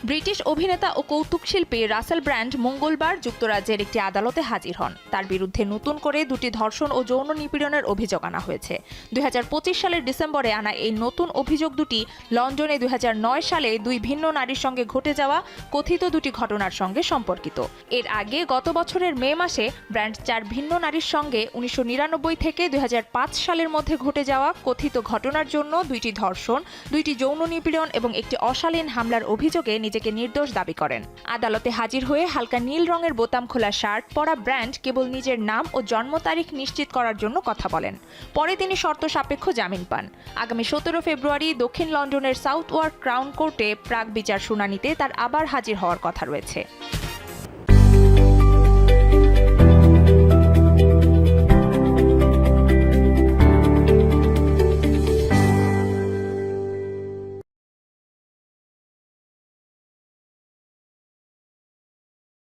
British অভিনেতা ও কৌতুক শিল্পী রাসেল ব্র্যান্ড মঙ্গলবার যুক্তরাজ্যের একটি আদালতে হাজির হন। তার বিরুদ্ধে নতুন করে 2টি ধর্ষণ ও যৌন নিপীড়নের অভিযোগ আনা হয়েছে। 2025 সালের ডিসেম্বরে আনা এই নতুন অভিযোগ দুটি লন্ডনে 2009 সালে 2 ভিন্ন নারীর সঙ্গে ঘটে যাওয়া কথিত 2টি ঘটনার সঙ্গে সম্পর্কিত। এর আগে গত বছরের মে মাসে ব্র্যান্ড 4 ভিন্ন নারীর সঙ্গে 1999 থেকে 2005 সালের মধ্যে ঘটে যাওয়া কথিত ঘটনার জন্য 2টি ধর্ষণ, 2টি যৌন নিপীড়ন এবং একটি অশালীন হামলার অভিযোগে নিজেকে নির্দোষ দাবি করেন। আদালতে হাজির হয়ে হালকা নীল রঙের বোতাম খোলা শার্ট পরা ব্র্যান্ড কেবল নিজের নাম ও জন্ম তারিখ নিশ্চিত করার জন্য কথা বলেন। পরে তিনি শর্ত সাপেক্ষ জামিন পান। আগামী 17 ফেব্রুয়ারি দক্ষিণ লন্ডনের সাউথওয়ার্ক ক্রাউন কোর্টে প্রাক বিচার শুনানিতে তার আবার হাজির হওয়ার কথা রয়েছে।